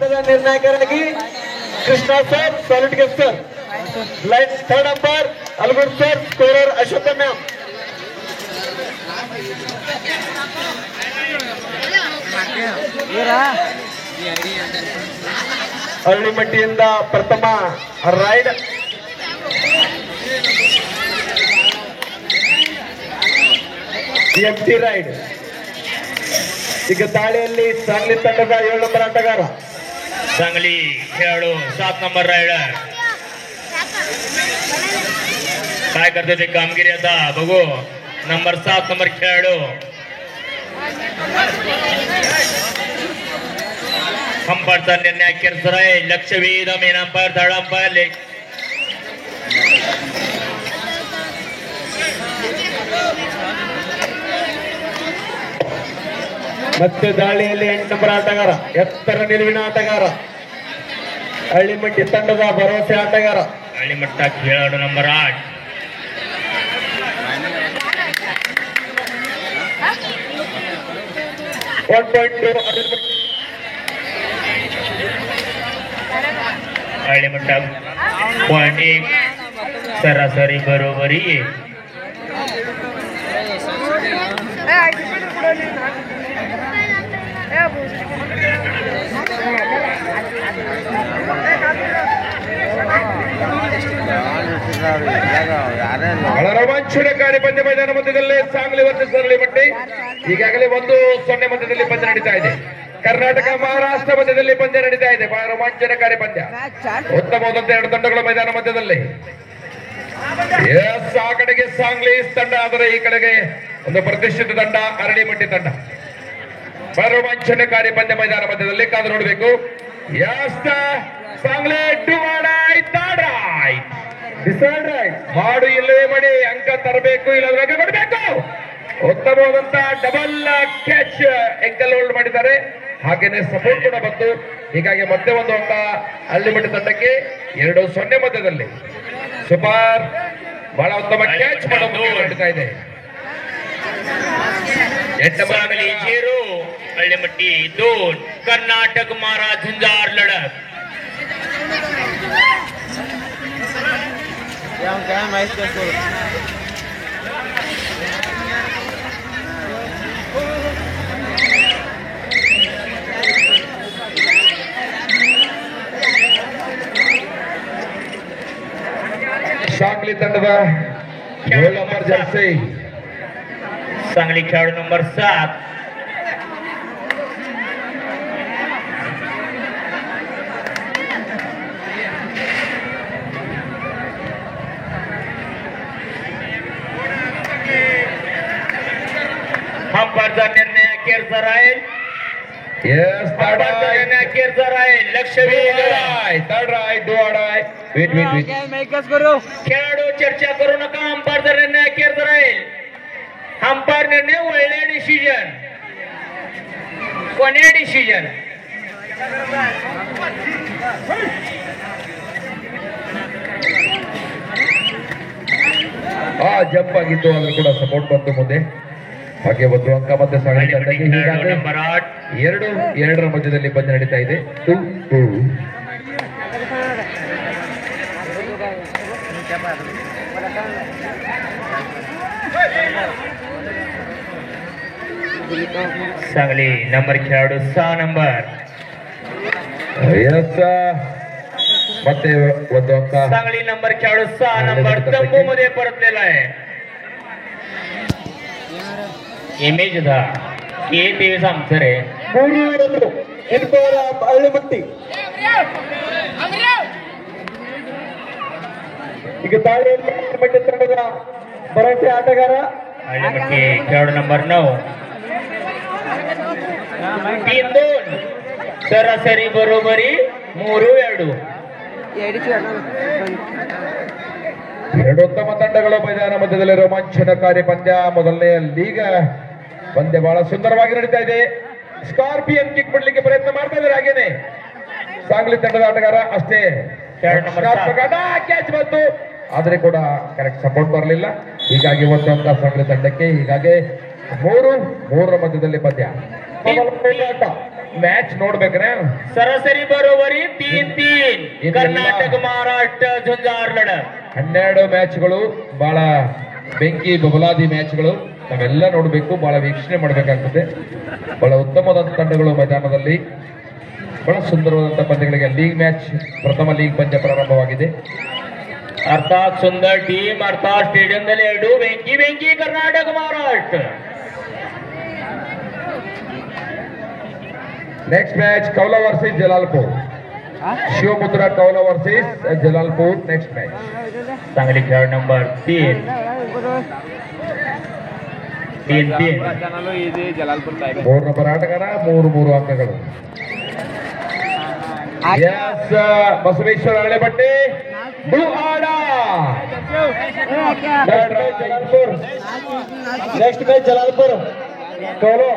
ನಿರ್ಣಾಯಕರಾಗಿ Krishna sir, solid guest sir, line third umpire ಅಲ್ಗುಡ್ sir, scorer Ashoka ma'am. ಹಳ್ಳಿಮಟ್ಟಿಯಿಂದ ಪ್ರಥಮ raid, ಎಂಟಿ ride. ಈಗ ದಾಳಿಯಲ್ಲಿ ಸಾಂಗ್ಲಿ ತಂಡದ 7 ನಂಬರ್ ಆಟಗಾರ, सांगली खेळाडू 7 नंबर रायडर काय करते ते कामगिरी आता बघू. नंबर 7 नंबर खेळाडू अंपायरचा निर्णय अखेरचा आहे. लक्षवेध main umpire, third umpire leg. ಮತ್ತೆ ದಾಳಿಯಲ್ಲಿ 8 ನಂಬರ್ ಆಟಗಾರ, ಎತ್ತರ ನಿಲುವಿನ ಆಟಗಾರ, ಹಳ್ಳಿಮಟ್ಟಿ ತಂಡದ ಭರವಸೆ ಆಟಗಾರ, हळ्ळीमट्ट खेळाडू नंबर 8 1.2 हळ्ळीमट्ट .1 सरासरी बरोबरी. ಬಹಳ ರೋಮಾಂಚನಕಾರಿ ಪಂದ್ಯ ಮೈದಾನ ಮಧ್ಯದಲ್ಲಿ ಸಾಂಗ್ಲಿ ವರ್ಸಸ್ ಹಳ್ಳಿಮಟ್ಟಿ. ಈಗಾಗಲೇ 1-0 ಮಧ್ಯದಲ್ಲಿ ಪಂದ್ಯ ನಡೀತಾ ಇದೆ. ಕರ್ನಾಟಕ ಮಹಾರಾಷ್ಟ್ರ ಮಧ್ಯದಲ್ಲಿ ಪಂದ್ಯ ನಡೀತಾ ಇದೆ. ಬಹಳ ರೋಮಾಂಚನಕಾರಿ ಪಂದ್ಯ, ಉತ್ತಮವಾದಂತ 2 ತಂಡಗಳ ಮೈದಾನ ಮಧ್ಯದಲ್ಲಿ. ಎಸ್, ಆ ಕಡೆಗೆ ಸಾಂಗ್ಲಿ ತಂಡ, ಆದರೆ ಈ ಕಡೆಗೆ ಒಂದು ಪ್ರತಿಷ್ಠಿತ ತಂಡ ಹಳ್ಳಿಮಟ್ಟಿ ತಂಡ. ಬಹಳ ರೋಮಾಂಚನಕಾರಿ ಪಂದ್ಯ ಮೈದಾನ ಮಧ್ಯದಲ್ಲಿ ಕಾದು ನೋಡಬೇಕು. ಎಸ್, ಸಾಂಗ್ಲಿ ಮಾಡು ಇಲ್ಲವೇ ಮಾಡಿ ಅಂಕ ತರಬೇಕು, ಇಲ್ಲದ್ರೆ ಅಂಕ ಕೊಡಬೇಕು. ಉತ್ತಮವಾದಂತ ಡಬಲ್ ಕ್ಯಾಚ್ ಎಂಕಲ್ ಹೋಲ್ಡ್ ಮಾಡಿದ್ದಾರೆ, ಹಾಗೇನೆ ಸಪೋರ್ಟ್ ಕೂಡ ಬಂತು. ಹೀಗಾಗಿ ಮತ್ತೆ ಒಂದು ಅಂಕ ಹಳ್ಳಿಮಟ್ಟಿ ತಂಡಕ್ಕೆ. 2-0 ಮಧ್ಯದಲ್ಲಿ ಸೂಪರ್, ಬಹಳ ಉತ್ತಮ ಕ್ಯಾಚ್ ಮಾಡೋದು ನಡೀತಾ ಇದೆ. सांगली 0 हळ्ळीमट्टी 2. कर्नाटक महाराज झुंजार लढत. ಸಾಂಗ್ಲಿ ತಂಡದ 7 ನಂಬರ್ ಜರ್ಸಿ, सांगली खेळाडू नंबर 7 अंपायरचा निर्णय अखेरचा राहील. अंपायरचा निर्णय अखेरचा राहील. लक्षवेध थर्ड राइट, डू और डाई. वेट खेळाडू चर्चा करू नका. अंपायरचा निर्णय अखेरचा राहील. अंपायर निर्णय वळले डिसिजन, कोण्या डिसिजन. ಜಂಪ್ ಆಗಿತ್ತು, ಆದ್ರೂ ಕೂಡ ಸಪೋರ್ಟ್ ಬಂತು ಮುಂದೆ. ಹಾಗೆ ಒಂದು ಅಂಕ ಮತ್ತೆ ಸಾಗಲಿ ತಂಡಕ್ಕೆ. ಹೀಗಾಗಿ ನಂಬರ್ 8 2-2 ಮಧ್ಯದಲ್ಲಿ ಪಂದ್ಯ ನಡೀತಾ ಇದೆ. 2-2. सांगली नंबर खेळाडू 6 नंबर. ಎಸ್, ಮತ್ತೆ ಒಂದು ಅಂಕ सांगली नंबर खेळाडू 6 नंबर तंबू मध्ये परतलेला आहे. इमेज दा के तेवीस आमचं रे. ಹಳ್ಳಿಮಟ್ಟಿ. ಈಗ ದಾಳಿಯಲ್ಲಿ ಹಳ್ಳಿಮಟ್ಟಿ ತಂಡದ ಭರವಸೆ ಆಟಗಾರ, हळ्ळीमट्टी खेळाडू नंबर 9. 3-2 सरासरी बरोबरी 3-2. 2 ಉತ್ತಮ ತಂಡಗಳು ಮೈದಾನ ಮಧ್ಯದಲ್ಲಿ ರೋಮಾಂಚನಕಾರಿ ಪಂದ್ಯ. ಮೊದಲನೇ ಲೀಗ್ ಪಂದ್ಯ ಬಹಳ ಸುಂದರವಾಗಿ ನಡೀತಾ ಇದೆ. ಸ್ಕಾರ್ಪಿಯನ್ ಕಿಕ್ ಬಿಡ್ಲಿಕ್ಕೆ ಪ್ರಯತ್ನ ಮಾಡ್ತಾ ಇದ್ದಾರೆ. ಹಾಗೇನೆ ಸಾಂಗ್ಲಿ ತಂಡದ ಆಟಗಾರ ಅಷ್ಟೇ ಕ್ಯಾಚ್ ಬಂತು, ಆದ್ರೆ ಕೂಡ ಕರೆಕ್ಟ್ ಸಪೋರ್ಟ್ ಬರಲಿಲ್ಲ. ಹೀಗಾಗಿ ಒಂದು ಅಂಕ ಸಾಂಗ್ಲಿ ತಂಡಕ್ಕೆ. ಹೀಗಾಗಿ 3-3 ಮಧ್ಯದಲ್ಲಿ ಪಂದ್ಯ. ಮ್ಯಾಚ್ ನೋಡ್ಬೇಕ್ರೆ सरासरी बरोबरी 3-3 कर्नाटक महाराष्ट्र झुंजार लढत 12 ಮ್ಯಾಚ್ಗಳು ಬಹಳ ಬೆಂಕಿ ಬಬಲಾದಿ ಮ್ಯಾಚ್ಗಳು ನಾವೆಲ್ಲ ನೋಡಬೇಕು, ಬಹಳ ವೀಕ್ಷಣೆ ಮಾಡಬೇಕಾಗ್ತದೆ. ಬಹಳ ಉತ್ತಮವಾದ ತಂಡಗಳು ಮೈದಾನದಲ್ಲಿ, ಬಹಳ ಸುಂದರವಾದಂತಹ ಪಂದ್ಯಗಳಿಗೆ ಲೀಗ್ ಮ್ಯಾಚ್, ಪ್ರಥಮ ಲೀಗ್ ಪಂದ್ಯ ಪ್ರಾರಂಭವಾಗಿದೆ. अर्थात सुंदर टीम अर्थात स्टेडियम बेंकी बेंकी Karnataka Maharashtra. Next match Kaula versus Jalalpur, Shivamudra Kaula versus Jalalpur. Next match चांगली खेळ नंबर 3 ಮೂರು ನಂಬರ್ ಆಟಗಾರ, 3 ಅಂಕಗಳು. ಎಸ್ ಬಸವೇಶ್ವರ ಹಳೆಬಟ್ಟೆ जलालपुर. नेक्स्ट मैच जलालपुर कौलो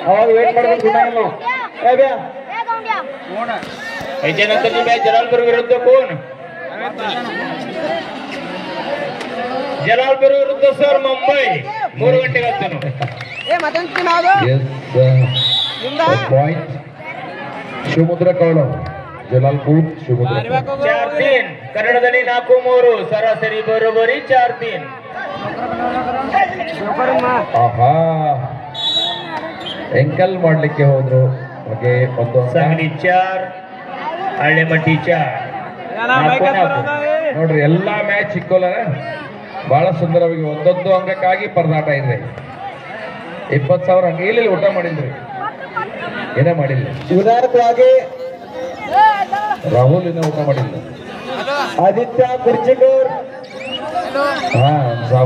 अವಾಗ ವೇಟ್ ಮಾಡಬೇಕು ನಾವು. याच्यानंतरची मॅच जलालपूर विरुद्ध कोण? जलालपूर विरुद्ध सर मुंबई 3 ಗಂಟೆ ಆಗ್ತಾನೆ. पॉइंट शिवमुद्रा कौलो जलालपूर शिवमुद्रा 4-3 ಕನ್ನಡದಲ್ಲಿ 4-3 ಸರಾಸರಿ ಬರೋಬರಿ 4-3. ಆಹಾ ಎಂಕಲ್ ಮಾಡ್ಲಿಕ್ಕೆ ಹೋದ್ರು. ಹಾಗೆ ಒಂದು सांगली 4 ಹಳ್ಳಿಮಟ್ಟಿ 4. ನೋಡ್ರಿ ಎಲ್ಲಾ ಮ್ಯಾಚ್ ಸಿಕ್ಕೋಲ್ಲ, ಬಹಳ ಸುಂದರವಾಗಿ ಒಂದೊಂದು ಅಂಗಕ್ಕಾಗಿ ಪರದಾಟ ಇದೆ. 20,000 ಅಂಗ ಇಲ್ಲಿ ಊಟ ಮಾಡಿಲ್ರಿ, ಏನೇ ಮಾಡಿಲ್ಲ. ಉದಾಹರಣೆಗಾಗಿ ರಾಹುಲ್ ಇನ್ನೂ ಊಟ ಮಾಡಿಲ್ಲ. ಆದಿತ್ಯ ಕುರ್ಚಿಕೂರ್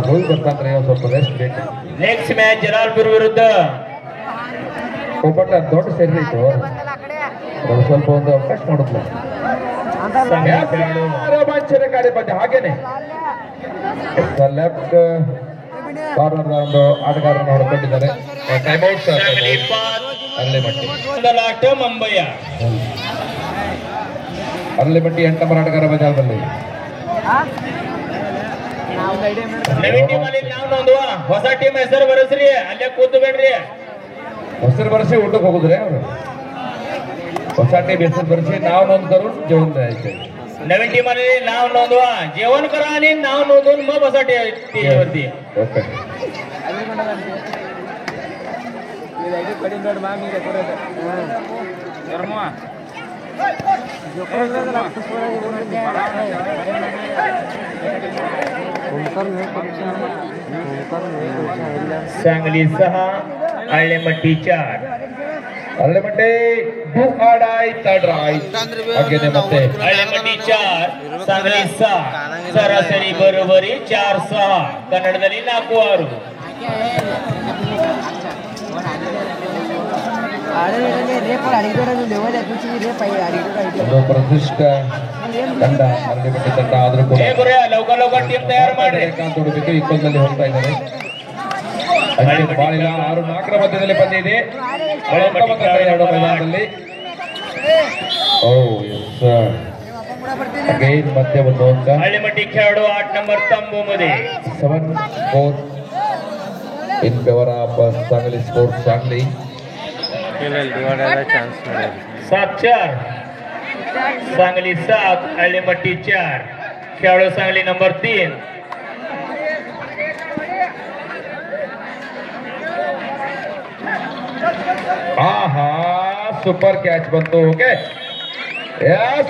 ಹೋಗಿ ಬರ್ತಾನ್ರಿ, ಸ್ವಲ್ಪ ರೆಸ್ಟ್ ಬೇಕು. नेक्स्ट मॅच जलालपूर विरुद्ध ಒಬ್ಬಟ್ಟ ದೊಡ್ಡ ಸೆರಿ ಇತ್ತು, ಅದು ಸ್ವಲ್ಪ ಒಂದು ಅವಕಾಶ ಮಾಡುತ್ತಲ್ಲ. ರೋಮಾಂಚನಕಾರಿ ಪಂದ್ಯ. ಹಾಗೇನೆ ಲೆಫ್ಟ್ ಕಾರ್ನರ್ ಒಂದು ಆಟಗಾರರನ್ನು ಹೊಡ್ಕೊಂಡಿದ್ದಾರೆ. ಟೈಮ್ಔಟ್ सांगली 5 ಅರಳಿಮಟ್ಟಿ. लाट मुंबई. ಅರಳಿಮಟ್ಟಿ 8 ನಂಬರ್ ಆಟಗಾರ ಬಜಾರ್ದಲ್ಲಿ. नवीन टीम आली, नाव नोंदवा. ಹೊಸ ಟೀಮ್ ಹೆಸರು ಬರಸ್ರಿ, ಅಲ್ಲೇ ಕೂತು ಬೇಡ್ರಿ. ಹೆಸರು ಬರೆಸಿ ಊಟಕ್ಕೆ ಹೋಗುದ್ರಿ ಅವರು. ಹೊಸ ಟೀಮ್ ಹೆಸರು ಬರೆಸಿ नाव नोंद करून जेवण द्यायचे. नवीन टीम आली, नाव नोंदवा, जेवण करा आणि नाव नोंदवून मग बसा टीव्हीवरती. ओके. सांगली 6 हळ्ळेमट्टी 4. ಅರಳಿಮಟ್ಟಿ ಆಡಾಯ್ ತಡ್ರಾಯ್ ಹಾಗೇನೆ ಮತ್ತೆ हळ्ळेमट्टी 4 सांगली 6 सरासरी बरोबरी 4-6 कन्नडದಲ್ಲಿ 4-6. ಒಂದು ಪ್ರತಿಷ್ಠ ತಂಡ ಅರಳಿಮಟ್ಟಿ ತಂಡ ಆದ್ರೂ ಕೂಡ लवकर लवकर टीम तयार ಮಾಡ್ರಿ. ನೋಡಬೇಕು. ಇಕ್ಕೋದಲ್ಲಿ ಹೋಗ್ತಾ ಇದ್ದಾರೆ. ಅಂಕಿತ ಬಾಳಿಲ್ಲ. 6-4 ಮಧ್ಯದಲ್ಲಿ ಪಂದ್ಯ ಇದೆ. ಬಹಳ ಉತ್ತಮ ತಂಡ ಎರಡು ಮೈದಾನದಲ್ಲಿ. ಓ ಎಸ್ ಅಗೈನ್ ಮತ್ತೆ ಒಂದು ಅಂಕ. हळ्ळेमट्टी खेळाडू 8 नंबर तंबू मध्ये 7-4 in favour of Sangli sports Sangli. 7-4 Sangli 7 हळ्ळेमट्टी 4. खेळाडू सांगली नंबर 3. ಆಹಾ ಸೂಪರ್ ಕ್ಯಾಚ್ ಬಂತು. Okay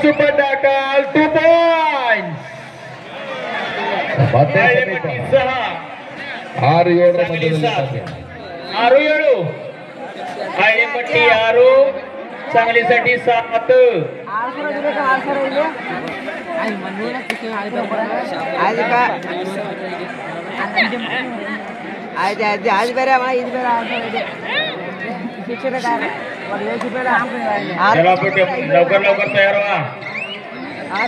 super tackle 2 points. ಮತ್ತೆ हळ्ळेमट्टी 6 6-7 ಮಧ್ಯದಲ್ಲಿ ಪಂದ್ಯ. 6-7 हळ्ळेमट्टी 6 सांगलीसाठी 7. आज ಬೇರೆ ಇದು ಬೇರೆ जलालपूर टीम लवकर लवकर तयार व्हा.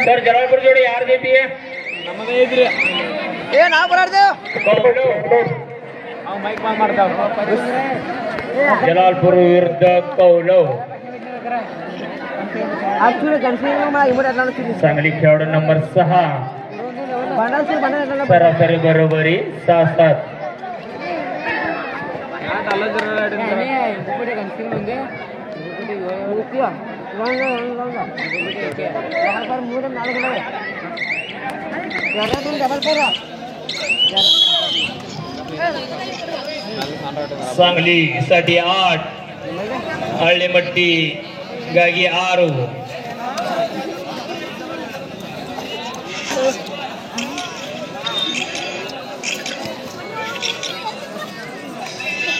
सर जलालपूर जोडी यार देतीये ನಾವು ಬರಾರ್ದೇವ್ जलालपूर विरुद्ध कौलव. सांगली खेळाडू नंबर 6 सरासरी बरोबरी 6-7. सांगलीसाठी 8 हळ्ळीमट्टी ಗಾಗಿ 6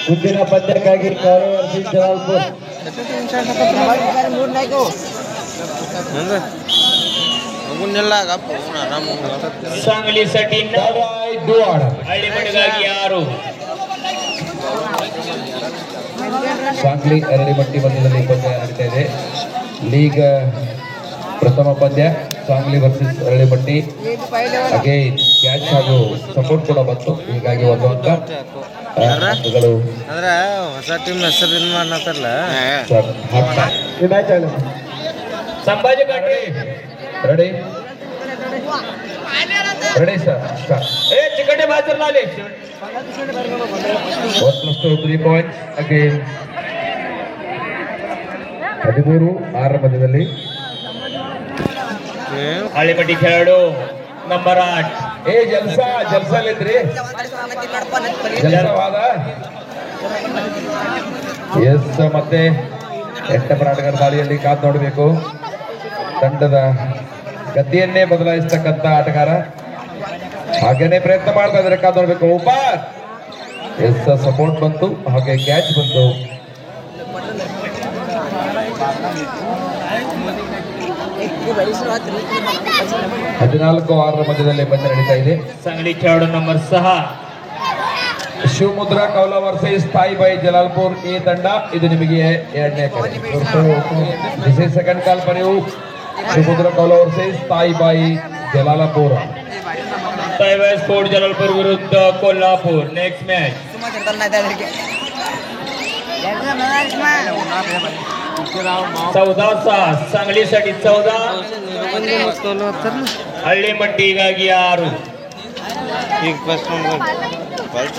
ಮುಂದಿನ ಪಂದ್ಯಕ್ಕಾಗಿ ಕಾರ್ಯದರ್ಶಿ ಜಲಾಲ್ಪುರ್ सांगलीसाठी 9 ದುವಾಡ हळ्ळीमट्टीಗಾಗಿ 6 ಸಾಂಗ್ಲಿ ಅರಳಿಮಟ್ಟಿ ಮಧ್ಯದಲ್ಲಿ ಪಂದ್ಯ ನಡೀತಾ ಇದೆ. ಲೀಗ್ ಪ್ರಥಮ ಪಂದ್ಯ Sangli versus Aralimatti. Again catch ಹಾಗೂ ಸಪೋರ್ಟ್ ಕೂಡ ಬಂತು, ಹೀಗಾಗಿ ಒಂದು ಅಂಕ ಅಂಕಗಳು ಅಂದ್ರೆ ಹೊಸ ಟೀಮ್ ಹೆಸರು ಏನ್ ಮಾಡ್ತಾರಲ್ಲ संभाजी काटे ರೆಡಿ ರೆಡಿ ಸರ್. ए चिकटे बाजर लाले 1+2 3 ಪಾಯಿಂಟ್ಸ್ ಅಗೇನ್ 13-6 ಮಧ್ಯದಲ್ಲಿ हळ्ळीमट्टी खेळाडू नंबर 8 ಏ ಜಲ್ಸಾಲಿದ್ರಿ ಜಲ್ಸವಾದ ಎಸ್ ಮತ್ತೆ 8 ಆಟಗಾರ ದಾಳಿಯಲ್ಲಿ ಕಾದು ನೋಡಬೇಕು. ತಂಡದ ಗತಿಯನ್ನೇ ಬದಲಾಯಿಸ್ತಕ್ಕಂಥ ಆಟಗಾರ ಹಾಗೇನೆ ಪ್ರಯತ್ನ ಮಾಡ್ತಾ ಇದ್ರೆ ಕಾದು ನೋಡ್ಬೇಕು. ಓಪರ್ ಎಸ್ ಸಪೋರ್ಟ್ ಬಂತು, ಹಾಗೆ ಕ್ಯಾಚ್ ಬಂತು. ಹದಿನಾಲ್ಕು 6 ಮಧ್ಯದಲ್ಲಿ ಪಂದ್ಯ ನಡೀತಾ ಇದೆ. सांगली खेळाडू number 6 Shivamudra Kaula versus Taibai Jalalpur A ತಂಡ. ಇದು ನಿಮಗೆ ಎರಡನೇ ಸೆಕೆಂಡ್ ಕಾಲ್ ಪಡೆಯು. ಶಿವಮುದ್ರಾ ಕೌಲ ವರ್ಸಸ್ ತಾಯಿಬಾಯಿ ಜಲಾಲಪುರ. ताईबाई स्पोर्ट जलालपूर विरुद्ध कोल्हापूर. नेक्स्ट मॅच 14-6 सांगलीसाठी 14 हळ्ळीमट्टीಗಾಗಿ 6 ಈಗ ಫಸ್ಟ್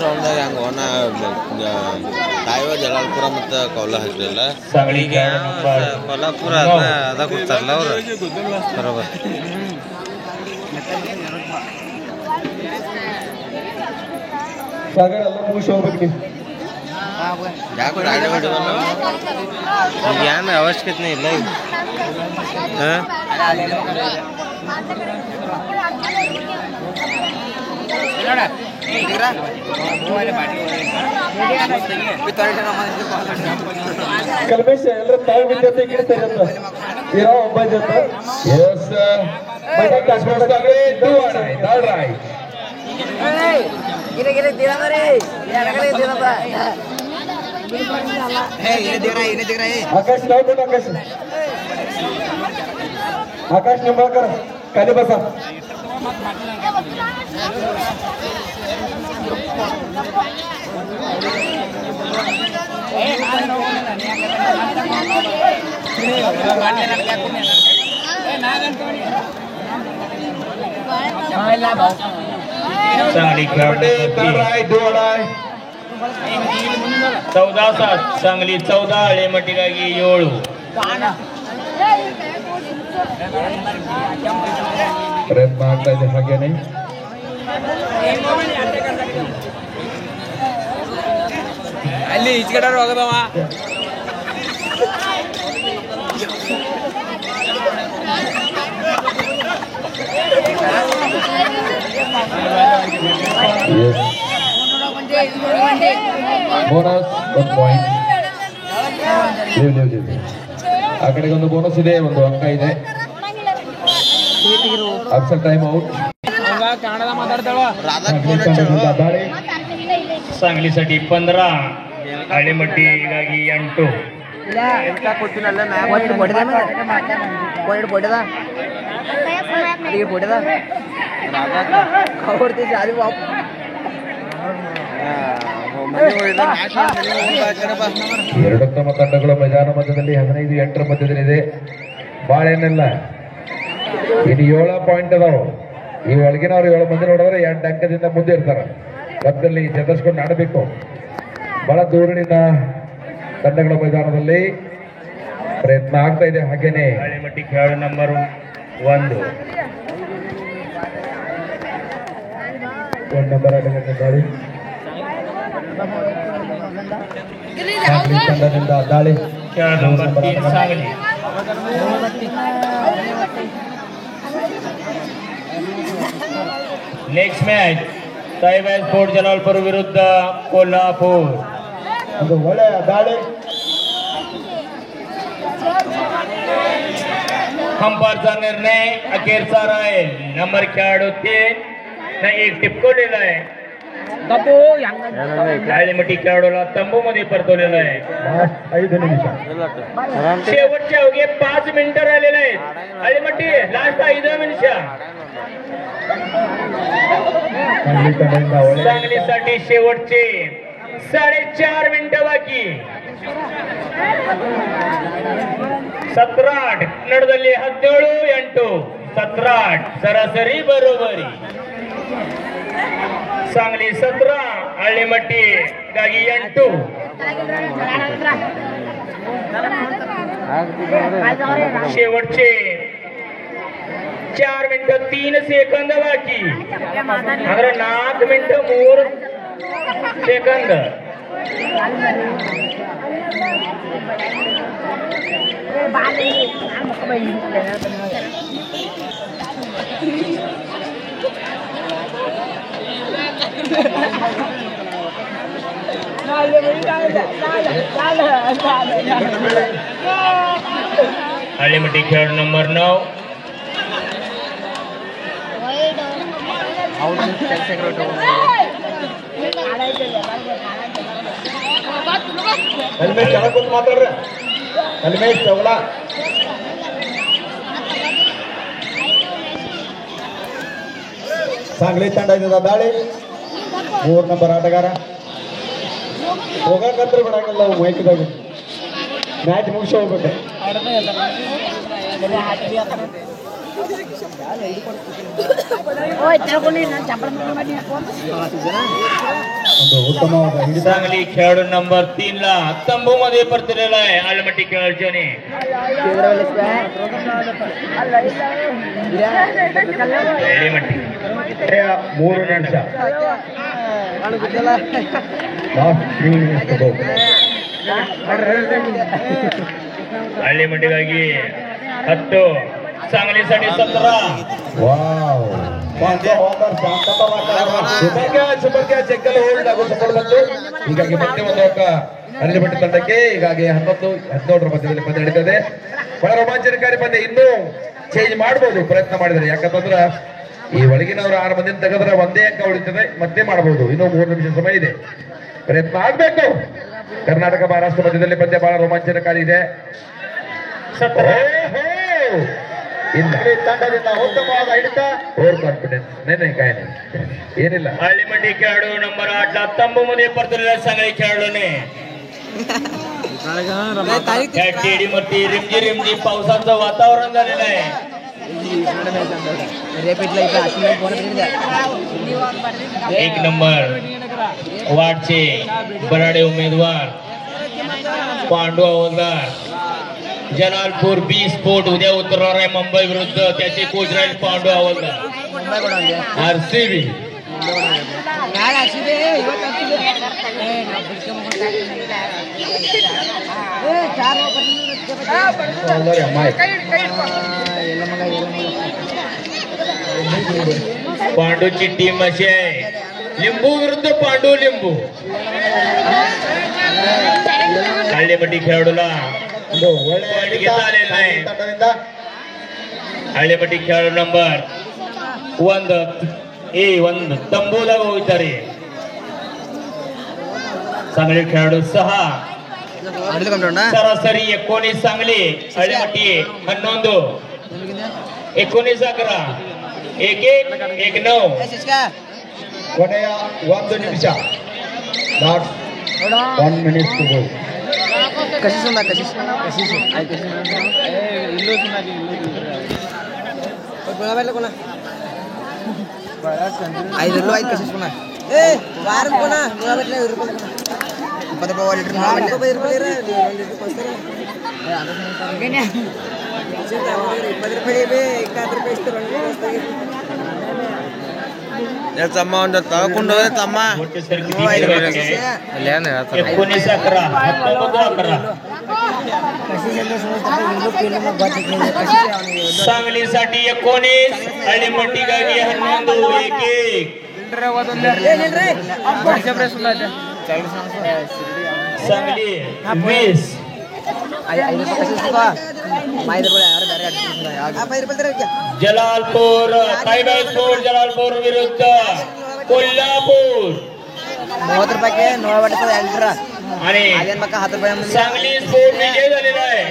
ರೌಂಡ್ದಾಗ ಹಂಗೆ ಓನ ತಾಯಿವ ಜಲಾಲ್ಪುರ ಮತ್ತು ಕೌಲ ಹಾಕಿರಲಿಲ್ಲ. सांगली ಕೊಲ್ಲಾಪುರ ಅದ ಕೊಡ್ತಾರಲ್ಲ ಅವರು ಬರೋಬರ್. ಸಾಗರ ಎಲ್ಲ ಮುಗಿಸಿ ಹೋಗ್ಬೇಕು ನೀವು. ಯಾಕೆ ಗಾಡಿ ಹೊಡಿವಲ್ಲ ಈಗ ಏನು ಅವಶ್ಯಕತೆ ಇಲ್ಲ ಈಗ. ಹಾಂ ಕಲ್ಮೇಶ್ ಎಲ್ಲರೂ ತಾವು ವಿದ್ಯಾರ್ಥಿ ಗಿಡ್ತಾರೆ ಅಂತ ಇರೋ ಒಬ್ಬ ಜೊತೆ ಎಸ್ ಆಕಾಶ್ ನಾವು ಬಿಟ್ಟು ಆಕಾಶ್ ನಿಂಬಾಳ್ಕರ್ ಖಾಲಿ ಬಸ सांगली खेळाडू 14-7 सांगली 14 हळ्ळीमट्टीಗಾಗಿ 7 ಪ್ರಯತ್ನ ಆಗ್ತಾ ಇದೆ ಹಾಗೇನೆ. ಅಲ್ಲಿ ಈಚೆಗಡೆ ಹೋಗದವ ಬೋನಸ್ 1 ಪಾಯಿಂಟ್. ಆ ಕಡೆಗೆ ಒಂದು ಬೋನಸ್ ಇದೆ, ಒಂದು ಅಂಕ ಇದೆ. ಅಪ್ಸಲ್ ಟೈಮ್ ಔಟ್. ಕನ್ನಡ ಮಾತಾಡ್ತಾಳ सांगलीसाठी 15 हळ्ळीमट्टीಗಾಗಿ 8 ಎರಡುತ್ತಮ ತಂಡಗಳು ಮೈದಾನ ಮಧ್ಯದಲ್ಲಿ 15-8 ಮಧ್ಯದಲ್ಲಿದೆ. ಬಾಳೇನಿಲ್ಲ, ಇನ್ನು 7 ಪಾಯಿಂಟ್ ಅದಾವ. ಈ ಒಳಗಿನವ್ರು 7 ಮಂದಿ ನೋಡಿದ್ರೆ 2 ಅಂಕದಿಂದ ಮುಂದೆ ಇರ್ತಾರೆ. ಮಧ್ಯದಲ್ಲಿ ಚತರಿಸ್ಕೊಂಡು ಆಡಬೇಕು. ಬಹಳ ದೂರಿನಿಂದ ತಂಡಗಳ ಮೈದಾನದಲ್ಲಿ ಪ್ರಯತ್ನ ಆಗ್ತಾ ಇದೆ. ಹಾಗೇನೆ ಹಳ್ಳಿಮಟ್ಟಿ खेळाडू ನಂಬರ್ 1 ನಂಬರ್ ಆಟಗಾರನ ದಾಳಿ ತಂಡದಿಂದ ದಾಳಿ खेळाडू number 3 Sangli next match Saibai sport Jalalpur विरुद्ध कोल्हापूर. ಒಂದು ಒಳ್ಳೆಯ ದಾಳಿ अंपायरचा निर्णय अखेरचा राहील. नंबर खेळाडू 3 न 1 टिपकवलेला आहे. हळीमठी खेळाडूला तंबू मध्ये परतवलेला आहे. 5 ನಿಮಿಷ शेवटचे अवघे 5 मिनिटं राहिलेले आहेत. हळीमठी लास्ट 5 निमिष सांगली ತಂಡದಿಂದ ಒಳ್ಳೆಯ सांगलीसाठी शेवटचे 4.5 मिनिटं बाकी. 17-8 ಕನ್ನಡದಲ್ಲಿ 17-8 17-8 ಸರಾಸರಿ ಬರೋಬರಿ. सांगली 17 हळीमठी ಗಾಗಿ 8. शेवटचे 4 मिनिटं 3 सेकंद बाकी. ಅಂದ್ರೆ 4 मिनिटं 3 सेकंद. हळीमठी खेळाडू नंबर 9 ಹೆಲ್ಮೆಟ್ ಕೆಳಗೆ ಕೂತ್ ಮಾತಾಡ್ರಿ. ಹೆಲ್ಮೆಟ್ ತಗೊಳ. सांगली ತಂಡದಿಂದ ದಾಳಿ 3 ನಂಬರ್ ಆಟಗಾರ ಹೋಗಕಂತ್ರ ಬಿಡಂಗಿಲ್ಲ ಅವು ಮೈಕ್ದಾಗ ಮ್ಯಾಚ್ ಮುಗಿಸಿ ಹೋಗ್ಬೇಕು. ಒಂದು ಉತ್ತಮವಾದ ಹಿಡಿತ. सांगली खेळाडू नंबर 3 ला तंबू मध्ये परतलेला आहे. हळीमठी खेळाडूने हळीमठी 3 ನಿಮಿಷ ಲಾಸ್ಟ್ 3 minutes to go. हळीमठीಗಾಗಿ 10 सांगलीसाठी 17. Wow Shantappa super catch ankle hold ಹಾಗೂ ಸಪೋರ್ಟ್ ಬಂತು. ಹೀಗಾಗಿ ಮತ್ತೆ ಒಂದು ಅಂಕ ಹಳ್ಳಿಮಟ್ಟಿ ತಂಡಕ್ಕೆ. ಹೀಗಾಗಿ 11-17 ಮಧ್ಯದಲ್ಲಿ ಪಂದ್ಯ ನಡೀತದೆ. ಬಹಳ ರೋಮಾಂಚನಕಾರಿ ಪಂದ್ಯ. ಇನ್ನೂ ಚೇಂಜ್ ಮಾಡಬಹುದು ಪ್ರಯತ್ನ ಮಾಡಿದರೆ. ಯಾಕಂತಂದ್ರೆ ಈ ಒಳಗಿನವರು 6 ಮಂದಿನ ತೆಗೆದ್ರೆ ಒಂದೇ ಅಂಕ ಉಳಿತದೆ. ಮತ್ತೆ ಮಾಡಬಹುದು. ಇನ್ನೂ 3 ನಿಮಿಷ ಸಮಯ ಇದೆ. ಪ್ರಯತ್ನ ಆಗ್ಬೇಕು. ಕರ್ನಾಟಕ ಮಹಾರಾಷ್ಟ್ರ ಮಧ್ಯದಲ್ಲಿ ಪಂದ್ಯ ಬಹಳ ರೋಮಾಂಚನಕಾರಿ ಇದೆ. ಇಲ್ಲ ತಂಡದಿಂದ ಉತ್ತಮವಾದ ಹಿಡಿತ. ಓವರ್ ಕಾನ್ಫಿಡೆನ್ಸ್ काय ಏನಿಲ್ಲ. हळीमठी खेळाडू नंबर 8 ला तंबू मध्ये परतलेला सांगली खेळाडूने या टेडीमध्ये रिमझी रिमझी पावसाचं वातावरण झालेलं आहे. एक नंबर वार्डचे बराडे उमेदवार पांडू हवालदार. जलालपूर बी स्पोर्ट उद्या उतरणार आहे मुंबई विरुद्ध. त्याचे कोच राहील पांडू हवालदार. आरसीबी पांडूची टीम अशी आहे. लिंबू विरुद्ध पांडू लिंबू. हळीमठी खेळाडूला ಒಂದು ಒಳ್ಳೆಯ ಹಿಡಿತ ತಂಡದಿಂದ. ಹಳ್ಳಿಮಟ್ಟಿ खेळाडू ನಂಬರ್ 1 ತಂಬೂದಾಗ ಹೋಗಿದ್ದಾರೆ. सांगली खेळाडू 6 सरासरी 19 सांगली. हळीमठी 11 19-11 1-1 1-9. ಕೊನೆಯ 1 ನಿಮಿಷ ಲಾಸ್ಟ್ 1 minute to go. ತಮ್ಮ ಒಂದು ತಗೊಂಡು ತಮ್ಮ ಅಲ್ಲಿ ಏನ್ ಹೇಳ್ತಾರ 19-11 19-11 सांगलीसाठी 19 आणि मंडीगावी 11-1 सांगली 20 जलालपूर ताईबाईपूर जलालपूर विरुद्ध कोल्हापूर 30 रुपये 9 वाटत आणि सांगली स्पोर्ट विजय झालेला आहे.